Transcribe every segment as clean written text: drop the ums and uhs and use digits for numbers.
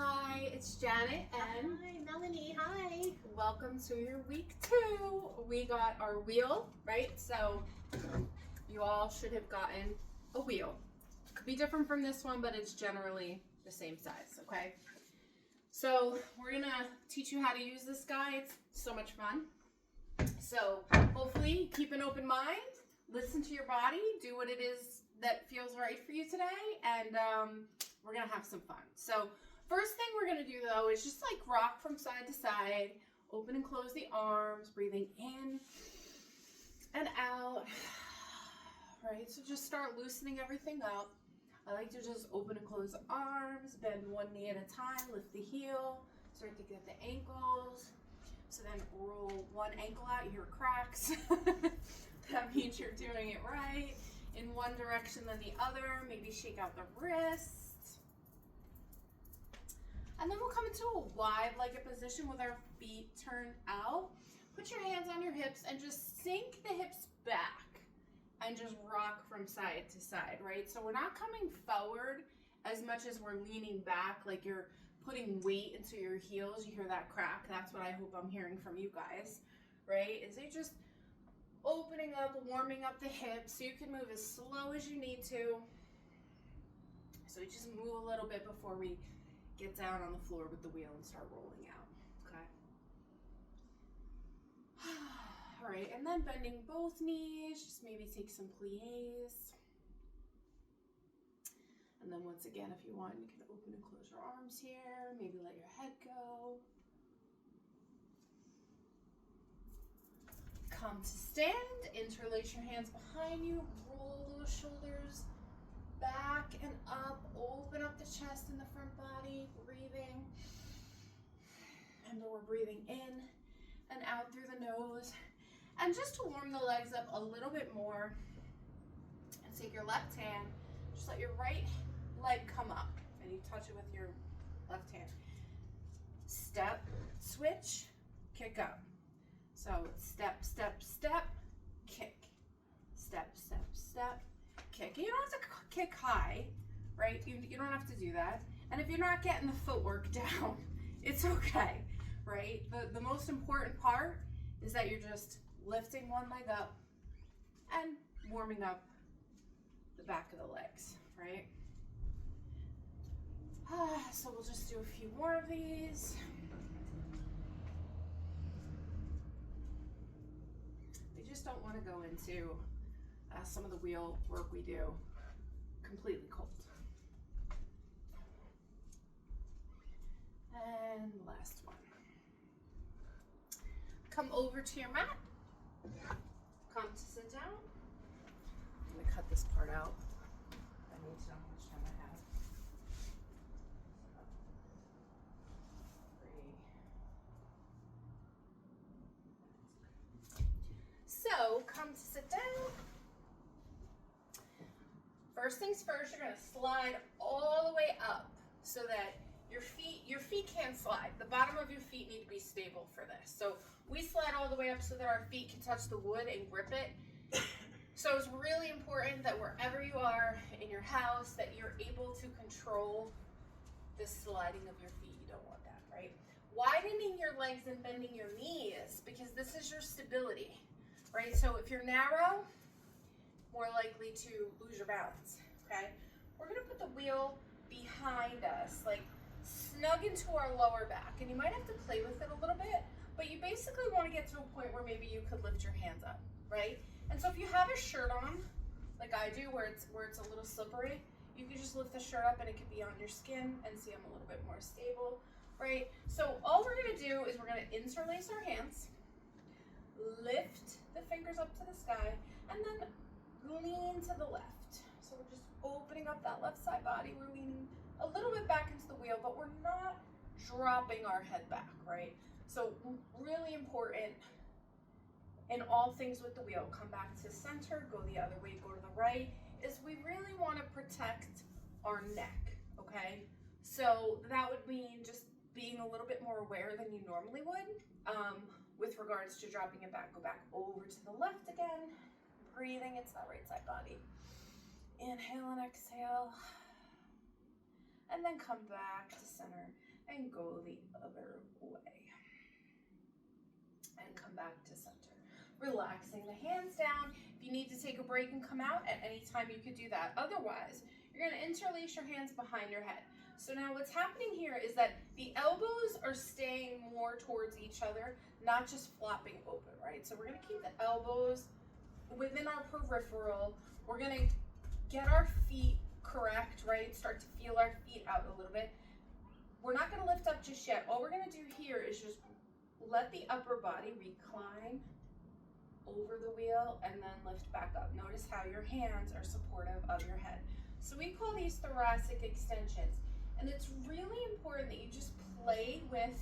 Hi, it's Janet and Hi, Melanie. Hi. welcome to your week 2. We got our wheel, right? So you all should have gotten a wheel. Could be different from this one, but it's generally the same size, okay? So we're gonna teach you how to use this guy. It's so much fun. So hopefully keep an open mind, listen to your body, do what it is that feels right for you today, and we're gonna have some fun. So first thing we're gonna do though is just like rock from side to side, open and close the arms, breathing in and out. Right, so just start loosening everything up. I like to just open and close the arms, bend one knee at a time, lift the heel, start to get the ankles. So then roll one ankle out, you hear cracks. That means you're doing it right. In one direction then the other, maybe shake out the wrist. And then we'll come into a wide-legged position with our feet turned out. Put your hands on your hips and just sink the hips back and just rock from side to side, right? So we're not coming forward as much as we're leaning back, like you're putting weight into your heels. You hear that crack? That's what I hope I'm hearing from you guys, right? Is it just opening up, warming up the hips so you can move as slow as you need to. So we just move a little bit before we get down on the floor with the wheel and start rolling out, okay? All right, and then bending both knees, just maybe take some plies. And then once again, if you want, you can open and close your arms here, maybe let your head go. Come to stand, interlace your hands behind you, roll those shoulders back and up, open up the chest and the front body, breathing. Remember, we're breathing in and out through the nose. And just to warm the legs up a little bit more, and take your left hand, just let your right leg come up, and you touch it with your left hand. Step, switch, kick up. So step, step, step, kick. Step, step, step, kick. And you don't have to kick high, right? You don't have to do that. And if you're not getting the footwork down, it's okay, right? The most important part is that you're just lifting one leg up and warming up the back of the legs, right? So we'll just do a few more of these. We just don't want to go into some of the wheel work we do completely cold. And last one. Come over to your mat. Come to sit down. I'm going to cut this part out. I need to know how much time I have. So come to sit down. First things first, you're going to slide all the way up so that your feet can't slide. The bottom of your feet need to be stable for this. So we slide all the way up so that our feet can touch the wood and grip it. So it's really important that wherever you are in your house, that you're able to control the sliding of your feet. You don't want that, right? Widening your legs and bending your knees, because this is your stability, right? So if you're narrow, more likely to lose your balance, okay? We're gonna put the wheel behind us, like snug into our lower back, and you might have to play with it a little bit, but you basically want to get to a point where maybe you could lift your hands up, right? And so if you have a shirt on, like I do, where it's a little slippery, you can just lift the shirt up and it could be on your skin and see I'm a little bit more stable, right? So all we're gonna do is we're gonna interlace our hands, lift the fingers up to the sky, and then lean to the left. So we're just opening up that left side body. We're leaning a little bit back into the wheel, but we're not dropping our head back, right? So really important in all things with the wheel, come back to center, go the other way, go to the right, is we really want to protect our neck, okay? So that would mean just being a little bit more aware than you normally would with regards to dropping it back. Go back over to the left again, breathing into that right side body. Inhale and exhale. And then come back to center. and go the other way. And come back to center. Relaxing the hands down. If you need to take a break and come out at any time, you could do that. Otherwise, you're going to interlace your hands behind your head. So now what's happening here is that the elbows are staying more towards each other, not just flopping open, right? So we're going to keep the elbows within our peripheral. We're going to get our feet correct, right? Start to feel our feet out a little bit. We're not going to lift up just yet. All we're going to do here is just let the upper body recline over the wheel and then lift back up. Notice how your hands are supportive of your head. So we call these thoracic extensions. And it's really important that you just play with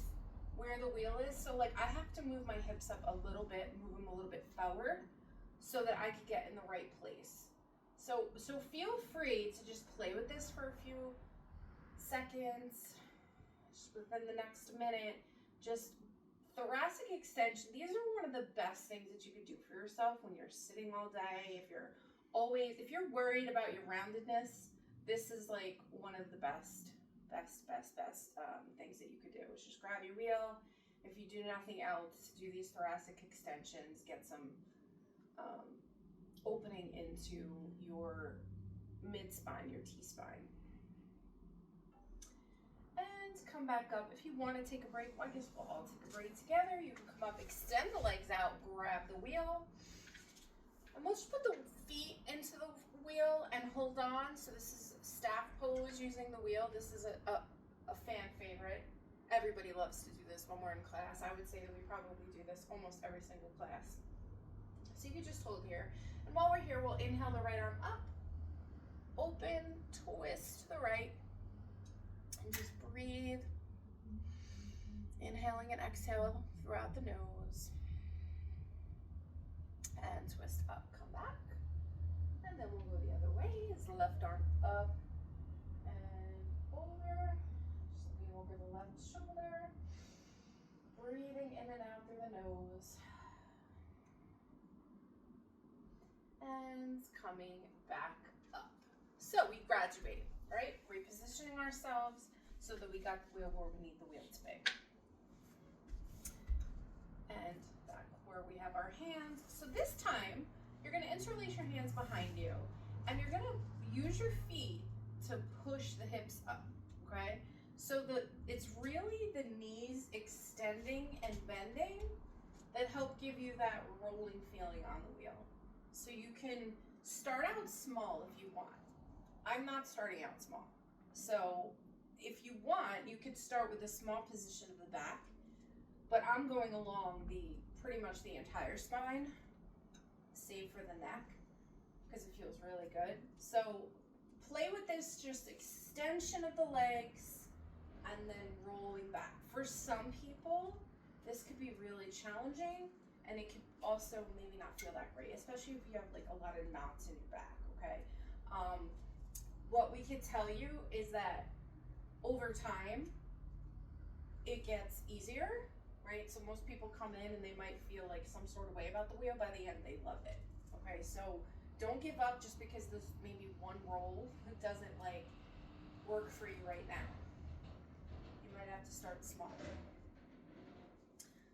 where the wheel is. So like I have to move my hips up a little bit, move them a little bit forward so that I can get in the right place. So feel free to just play with this for a few seconds, just within the next minute. Just thoracic extension. These are one of the best things that you could do for yourself when you're sitting all day. If you're worried about your roundedness, this is like one of the best things that you could do. Is just grab your wheel. If you do nothing else, do these thoracic extensions, get some opening into your mid-spine, your T-spine. And come back up. If you want to take a break, well, I guess we'll all take a break together. You can come up, extend the legs out, grab the wheel. And we'll just put the feet into the wheel and hold on. So this is staff pose using the wheel. This is a fan favorite. Everybody loves to do this when we're in class. I would say that we probably do this almost every single class. So you can just hold here. And while we're here, we'll inhale the right arm up, open, twist to the right, and just breathe. Inhaling and exhale throughout the nose. And twist up, come back. And then we'll go the other way. Is the left arm up and over. Just lean over the left shoulder. Breathing in and out through the nose. And coming back up. So we graduated, right? Repositioning ourselves so that we got the wheel where we need the wheel to be. And back where we have our hands. So this time, you're going to interlace your hands behind you, and you're going to use your feet to push the hips up, okay? So it's really the knees extending and bending that help give you that rolling feeling on the wheel. So you can start out small if you want. I'm not starting out small. So if you want, you could start with a small position of the back, but I'm going along pretty much the entire spine, save for the neck, because it feels really good. So play with this, just extension of the legs and then rolling back. For some people, this could be really challenging, and it could also maybe not feel that great, especially if you have like a lot of knots in your back, okay? What we could tell you is that over time, it gets easier, right? So most people come in and they might feel like some sort of way about the wheel. By the end, they love it, okay? So don't give up just because this maybe one roll doesn't like work for you right now. You might have to start small.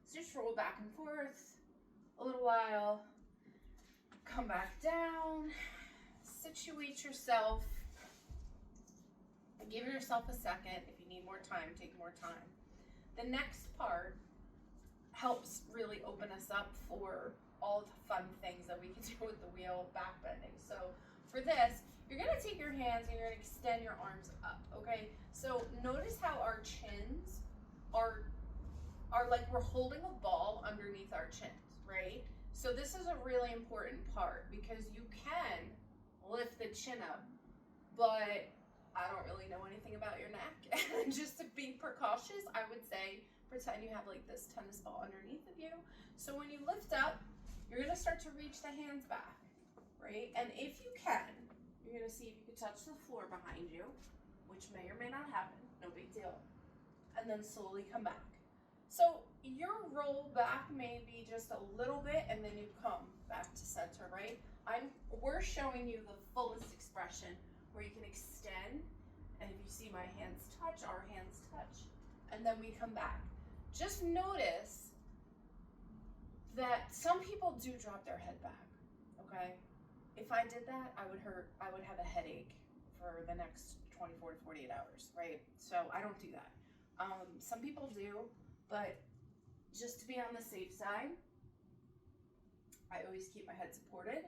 So just roll back and forth a little while, come back down, situate yourself, and give yourself a second. If you need more time, take more time. The next part helps really open us up for all the fun things that we can do with the wheel back bending. So for this, you're gonna take your hands and you're gonna extend your arms up, okay? So notice how our chins are like we're holding a ball underneath our chins, right? So this is a really important part because you can lift the chin up, but I don't really know anything about your neck. And just to be precautious, I would say pretend you have like this tennis ball underneath of you. So when you lift up, you're gonna start to reach the hands back, right? And if you can, you're gonna see if you can touch the floor behind you, which may or may not happen, no big deal. And then slowly come back. So your roll back may be just a little bit, and then you come back to center, right? We're showing you the fullest expression where you can extend, and if you see my hands touch, our hands touch, and then we come back. Just notice that some people do drop their head back, okay? If I did that, I would have a headache for the next 24 to 48 hours, right? So I don't do that. Some people do, but just to be on the safe side, I always keep my head supported,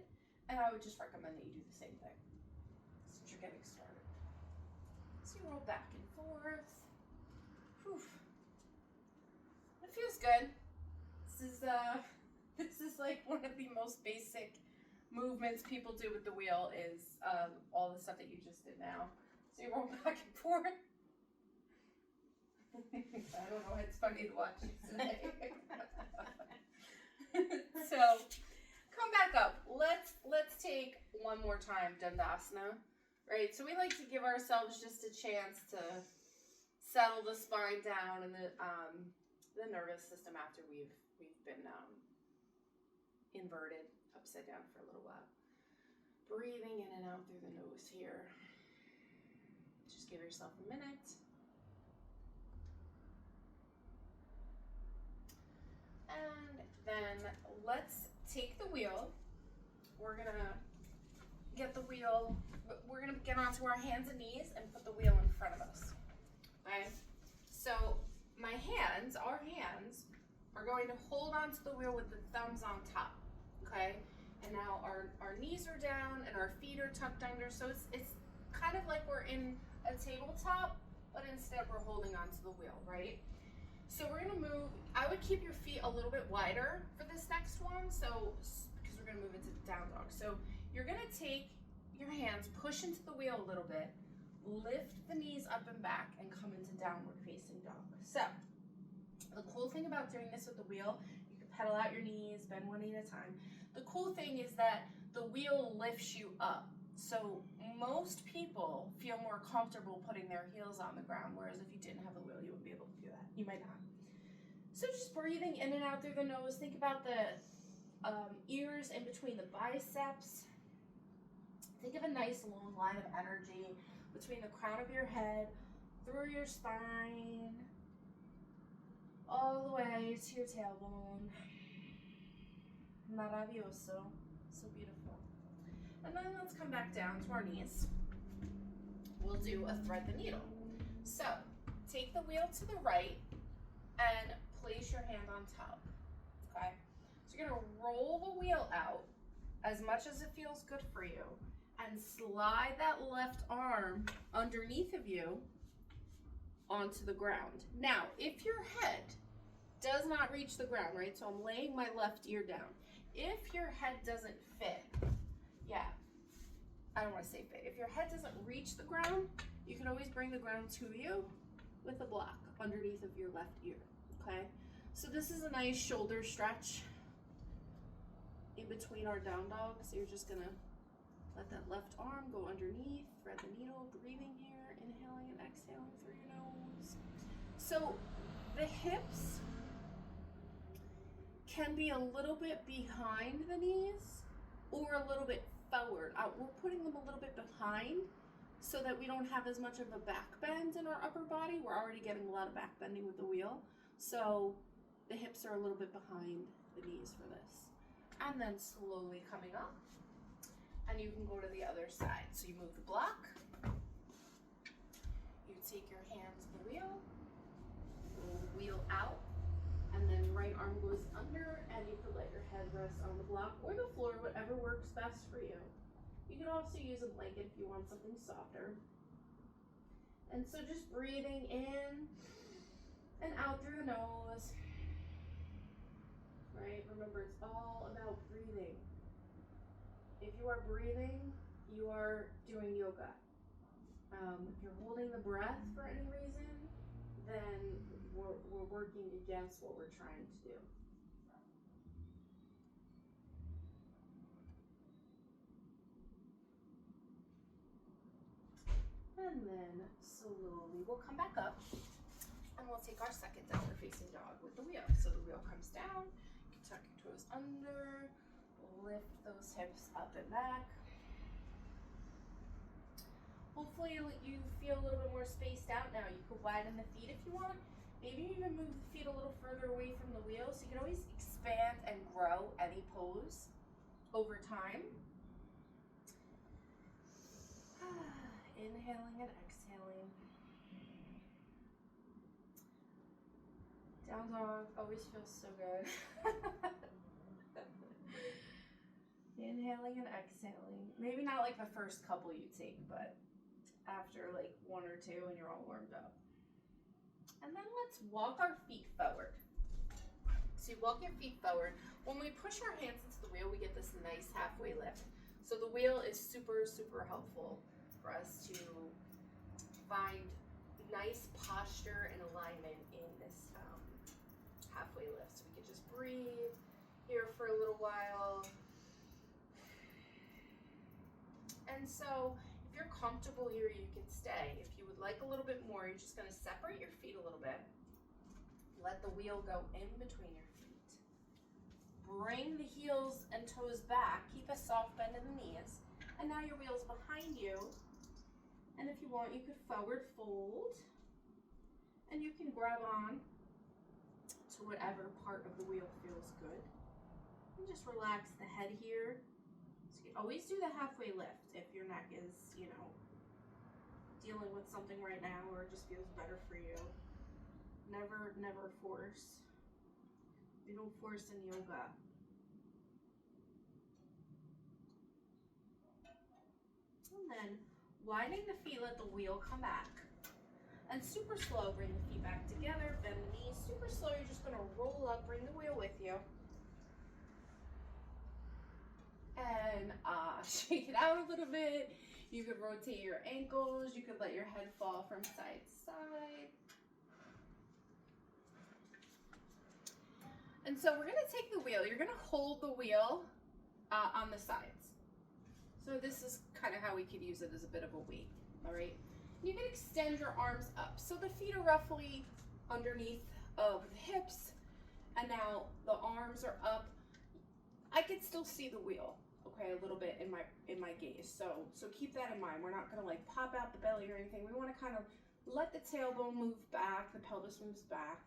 and I would just recommend that you do the same thing since you're getting started. So you roll back and forth. Whew. It feels good. This is like one of the most basic movements people do with the wheel is all the stuff that you just did now. So you roll back and forth. I don't know, it's funny to watch this today. So come back up. Let's take one more time Dandasana. Right? So we like to give ourselves just a chance to settle the spine down and the nervous system after we've been inverted upside down for a little while. Breathing in and out through the nose here. Just give yourself a minute. And then let's take the wheel. We're gonna get the wheel, we're gonna get onto our hands and knees and put the wheel in front of us. Okay? So our hands are going to hold onto the wheel with the thumbs on top. Okay? And now our knees are down and our feet are tucked under. So it's kind of like we're in a tabletop, but instead we're holding onto the wheel, right? So we're gonna move, I would keep your feet a little bit wider for this next one, so, because we're gonna move into down dog. So you're gonna take your hands, push into the wheel a little bit, lift the knees up and back, and come into downward facing dog. So, the cool thing about doing this with the wheel, you can pedal out your knees, bend one knee at a time. The cool thing is that the wheel lifts you up. So most people feel more comfortable putting their heels on the ground, whereas if you didn't have the wheel, you wouldn't be able to do that. You might not. So just breathing in and out through the nose. Think about the ears in between the biceps. Think of a nice long line of energy between the crown of your head, through your spine, all the way to your tailbone. Maravilloso. So beautiful. And then let's come back down to our knees. We'll do a thread the needle. So take the wheel to the right and place your hand on top. Okay? So you're gonna roll the wheel out as much as it feels good for you and slide that left arm underneath of you onto the ground. Now, if your head does not reach the ground, right? So I'm laying my left ear down. If your head doesn't fit, I don't want to say fit. If your head doesn't reach the ground, you can always bring the ground to you with a block underneath of your left ear, okay? So this is a nice shoulder stretch in between our down dog. So you're just gonna let that left arm go underneath, thread the needle, breathing here, inhaling and exhaling through your nose. So the hips can be a little bit behind the knees or a little bit forward. We're putting them a little bit behind so that we don't have as much of a back bend in our upper body. We're already getting a lot of back bending with the wheel. So the hips are a little bit behind the knees for this. And then slowly coming up. And you can go to the other side. So you move the block. You take your hand to the wheel. Roll the wheel out. And then right arm goes under, and you could let your head rest on the block or the floor, whatever works best for you. You can also use a blanket if you want something softer. And so just breathing in and out through the nose. Right? Remember, it's all about breathing. If you are breathing, you are doing yoga. If you're holding the breath for any reason, then we're working against what we're trying to do. And then slowly we'll come back up and we'll take our second downward facing dog with the wheel. So the wheel comes down, you can tuck your toes under, lift those hips up and back. Hopefully you feel a little bit more spaced out now. You could widen the feet if you want. Maybe even move the feet a little further away from the wheel, so you can always expand and grow any pose over time. Inhaling and exhaling. Down dog always feels so good. Inhaling and exhaling. Maybe not like the first couple you take, but after like one or two and you're all warmed up. And then let's walk our feet forward. So you walk your feet forward. When we push our hands into the wheel, we get this nice halfway lift. So the wheel is super, super helpful for us to find nice posture and alignment in this halfway lift. So we can just breathe here for a little while. And so if you're comfortable here, you can stay. If you would like a little bit more, you're just going to separate your feet a little bit. Let the wheel go in between your feet. Bring the heels and toes back. Keep a soft bend in the knees. And now your wheel's behind you. And if you want, you could forward fold. And you can grab on to whatever part of the wheel feels good. And just relax the head here. So you always do the halfway lift if your neck is, you know, dealing with something right now or it just feels better for you. Never force. We don't force in yoga. And then widen the feet, let the wheel come back. And super slow, bring the feet back together, bend the knees. Super slow, you're just gonna roll up, bring the wheel with you. And shake it out a little bit. You could rotate your ankles. You could let your head fall from side to side. And so we're gonna take the wheel. You're gonna hold the wheel on the sides. So this is kind of how we could use it as a bit of a weight, all right? You can extend your arms up. So the feet are roughly underneath of the hips, and now the arms are up. I could still see the wheel, okay, a little bit in my gaze. So keep that in mind. We're not gonna like pop out the belly or anything. We wanna kind of let the tailbone move back, the pelvis moves back,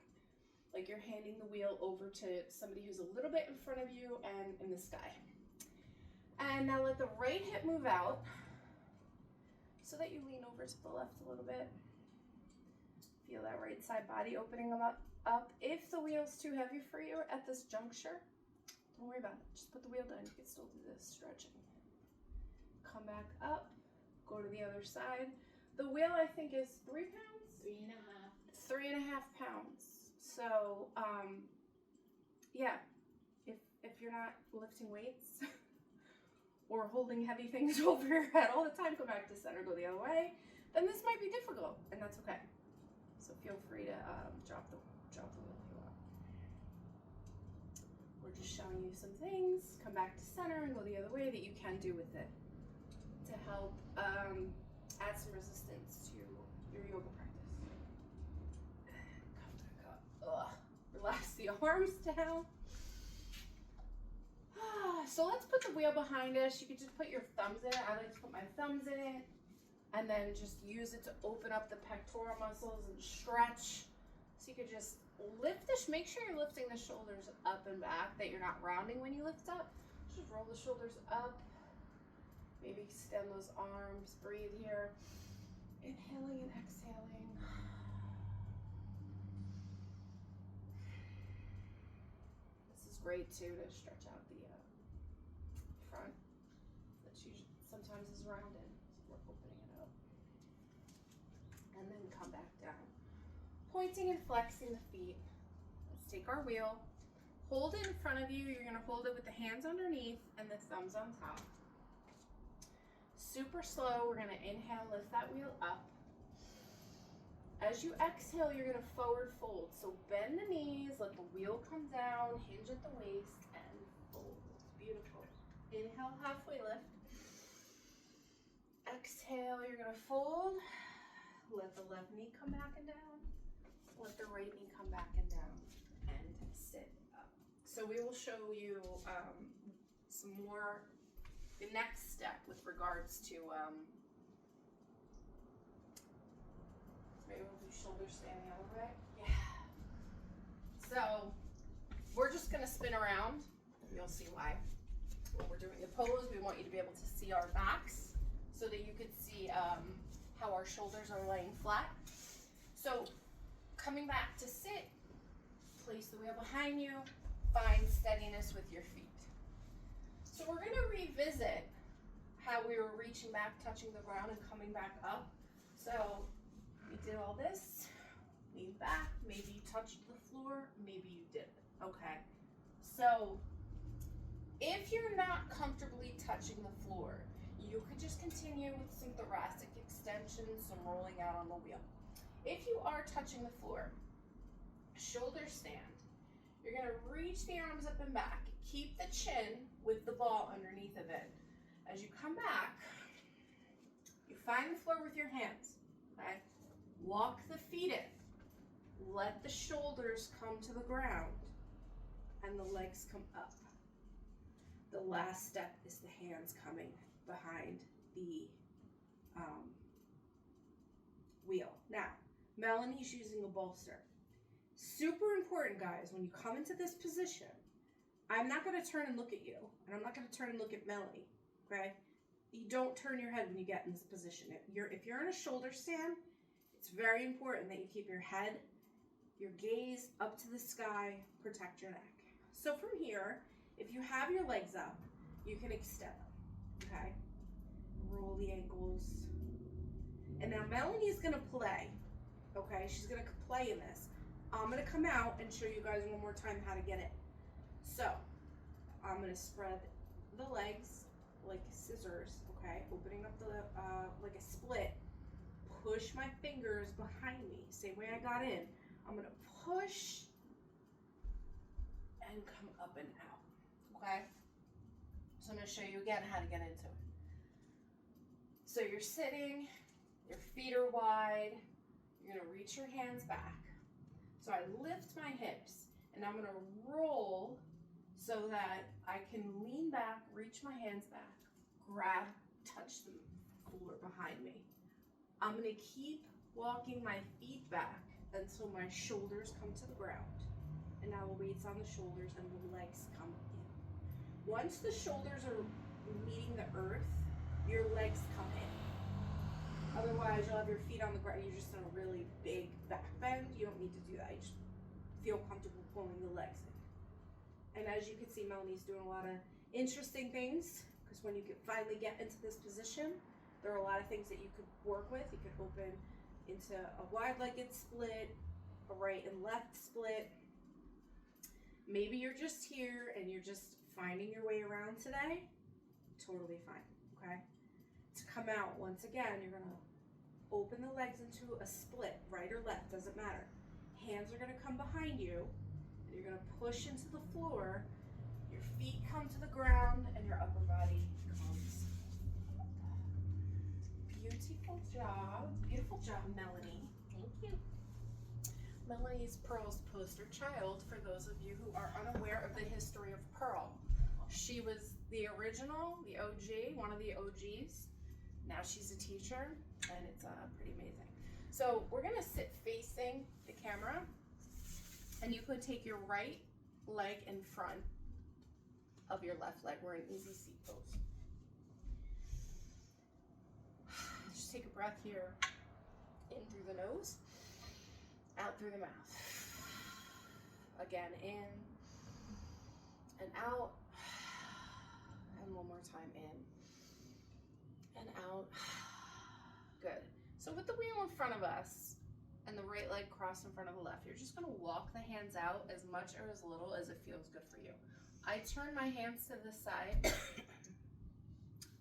like you're handing the wheel over to somebody who's a little bit in front of you and in the sky. And now let the right hip move out so that you lean over to the left a little bit. Feel that right side body opening them up. If the wheel's too heavy for you at this juncture, don't worry about it. Just put the wheel down. You can still do this stretching. Come back up. Go to the other side. The wheel, I think, is 3 pounds? 3.5. 3.5 pounds. So, yeah, if you're not lifting weights or holding heavy things over your head all the time, go back to center, go the other way, then this might be difficult, and that's okay. So feel free to drop the wheel if you want. We're just showing you some things. Come back to center and go the other way that you can do with it to help add some resistance to your yoga practice. Relax the arms down. So let's put the wheel behind us. You could just put your thumbs in it. I like to put my thumbs in it and then just use it to open up the pectoral muscles and stretch. So you could just lift this, make sure you're lifting the shoulders up and back, that you're not rounding when you lift up. Just roll the shoulders up. Maybe extend those arms, breathe here. Inhaling and exhaling. Great too to stretch out the front. That's usually sometimes is rounded, so we're opening it up. And then come back down. Pointing and flexing the feet. Let's take our wheel. Hold it in front of you. You're gonna hold it with the hands underneath and the thumbs on top. Super slow. We're gonna inhale, lift that wheel up. As you exhale, you're gonna forward fold. So bend the knees, let the wheel come down, hinge at the waist, and fold. Beautiful. Inhale, halfway lift. Exhale, you're gonna fold. Let the left knee come back and down. Let the right knee come back and down. And sit up. So we will show you some more, the next step with regards to maybe we'll do shoulders standing the other way. Yeah. So we're just gonna spin around. You'll see why. When we're doing the pose, we want you to be able to see our backs so that you could see how our shoulders are laying flat. So coming back to sit, place the wheel behind you, find steadiness with your feet. So we're gonna revisit how we were reaching back, touching the ground, and coming back up. So we did all this, lean back, maybe you touched the floor, maybe you didn't, okay? So if you're not comfortably touching the floor, you could just continue with some thoracic extensions, some rolling out on the wheel. If you are touching the floor, shoulder stand, you're gonna reach the arms up and back. Keep the chin with the ball underneath of it. As you come back, you find the floor with your hands, okay? Walk the feet in. Let the shoulders come to the ground and the legs come up. The last step is the hands coming behind the wheel. Now, Melanie's using a bolster. Super important, guys, when you come into this position, I'm not going to turn and look at you, and I'm not going to turn and look at Melanie, okay? You don't turn your head when you get in this position. If you're in a shoulder stand, it's very important that you keep your head, your gaze up to the sky, protect your neck. So from here, if you have your legs up, you can extend them, okay? Roll the ankles. And now Melanie's gonna play, okay? She's gonna play in this. I'm gonna come out and show you guys one more time how to get it. So, I'm gonna spread the legs like scissors, okay? Opening up the, like a split. Push my fingers behind me, same way I got in. I'm gonna push and come up and out, okay? So I'm gonna show you again how to get into it. So you're sitting, your feet are wide, you're gonna reach your hands back. So I lift my hips and I'm gonna roll so that I can lean back, reach my hands back, grab, touch the floor behind me. I'm gonna keep walking my feet back until my shoulders come to the ground. And now the weight's on the shoulders and the legs come in. Once the shoulders are meeting the earth, your legs come in. Otherwise, you'll have your feet on the ground. You're just in a really big back bend. You don't need to do that. You just feel comfortable pulling the legs in. And as you can see, Melanie's doing a lot of interesting things, because when you finally get into this position, there are a lot of things that you could work with. You could open into a wide-legged split, a right and left split. Maybe you're just here and you're just finding your way around today. Totally fine, okay? To come out, once again, you're gonna open the legs into a split, right or left, doesn't matter. Hands are gonna come behind you, and you're gonna push into the floor. Your feet come to the ground, and your upper body comes up. Beautiful job, Melanie. Thank you. Melanie's Pearl's poster child, for those of you who are unaware of the history of Pearl. She was the original, the OG, one of the OGs. Now she's a teacher, and it's pretty amazing. So we're gonna sit facing the camera, and you could take your right leg in front of your left leg. We're in easy seat pose. Just take a breath here, in through the nose, out through the mouth. Again, in and out, and one more time, in and out. Good. So with the wheel in front of us and the right leg crossed in front of the left, you're just gonna walk the hands out as much or as little as it feels good for you. I turn my hands to the side.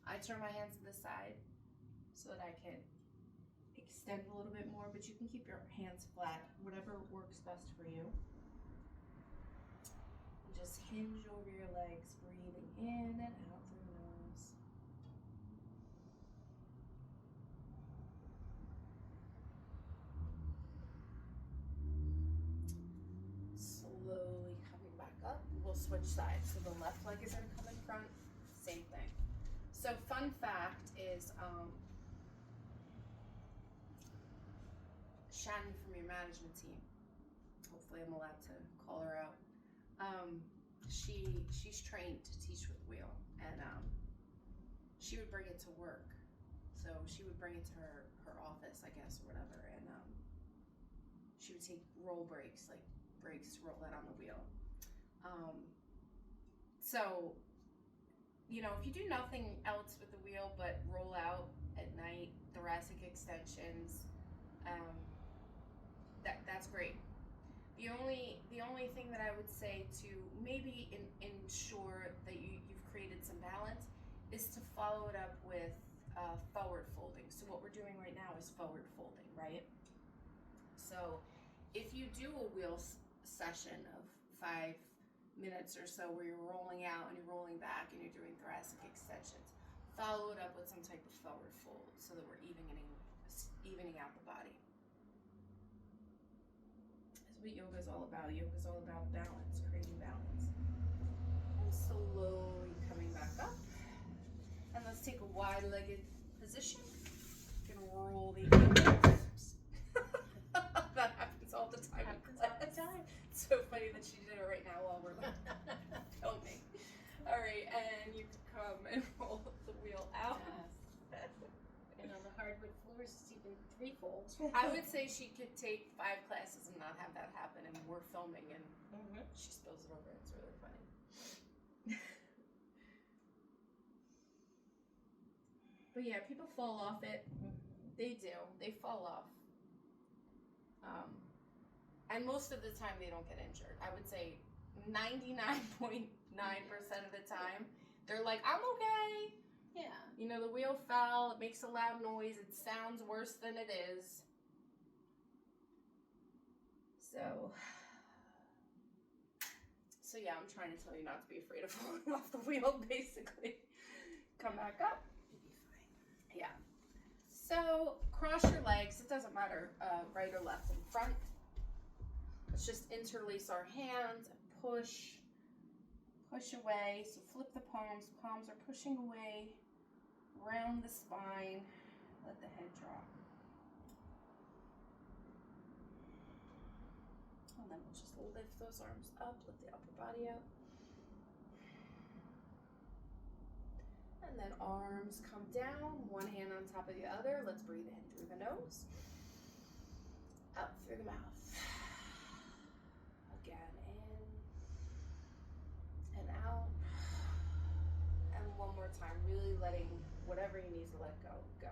I turn my hands to the side so that I can extend a little bit more, but you can keep your hands flat, whatever works best for you. Just hinge over your legs, breathing in and out through the nose. Slowly coming back up. We'll switch sides. So the left leg is gonna come in front, same thing. So fun fact is, Shannon from your management team hopefully I'm allowed to call her out. She's trained to teach with the wheel, and she would bring it to work. So she would bring it to her office, I guess, or whatever, and she would take roll breaks, like breaks to roll that on the wheel. So, you know, if you do nothing else with the wheel but roll out at night, thoracic extensions, that's great. The only thing that I would say to maybe ensure that you've created some balance is to follow it up with forward folding. So what we're doing right now is forward folding, right? So if you do a wheel session of 5 minutes or so where you're rolling out and you're rolling back and you're doing thoracic extensions, follow it up with some type of forward fold so that we're evening out the body. That's what yoga is all about. Yoga is all about balance, creating balance. And slowly coming back up. And let's take a wide-legged position. You can roll the ankles. That happens all the time. It's so funny that she did it right now while we're filming. All right, and you can come and roll the wheel out. Yes. And on the hardwood floors, it's even 3 folds. I would say she could take 5 classes and not have that happen, and we're filming and she spills it over. It's really funny. But yeah, people fall off it. They do. They fall off. And most of the time they don't get injured. I would say 99.9% of the time they're like, I'm okay. Yeah. You know, the wheel fell, it makes a loud noise, it sounds worse than it is. So yeah, I'm trying to tell you not to be afraid of falling off the wheel, basically. Come back up. You'll be fine. Yeah. So cross your legs, it doesn't matter right or left and front. Let's just interlace our hands and push away. So flip the palms are pushing away, round the spine, let the head drop. And then we'll just lift those arms up, lift the upper body up. And then arms come down, one hand on top of the other. Let's breathe in through the nose, out through the mouth. Again, in and out. And one more time, really letting whatever you need to let go, go.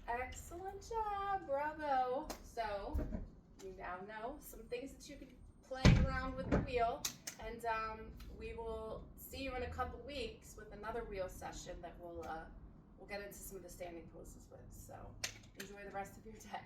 Excellent job, bravo. So, you now know some things that you can play around with the wheel, and we will see you in a couple weeks with another wheel session that we'll get into some of the standing poses with. So enjoy the rest of your day.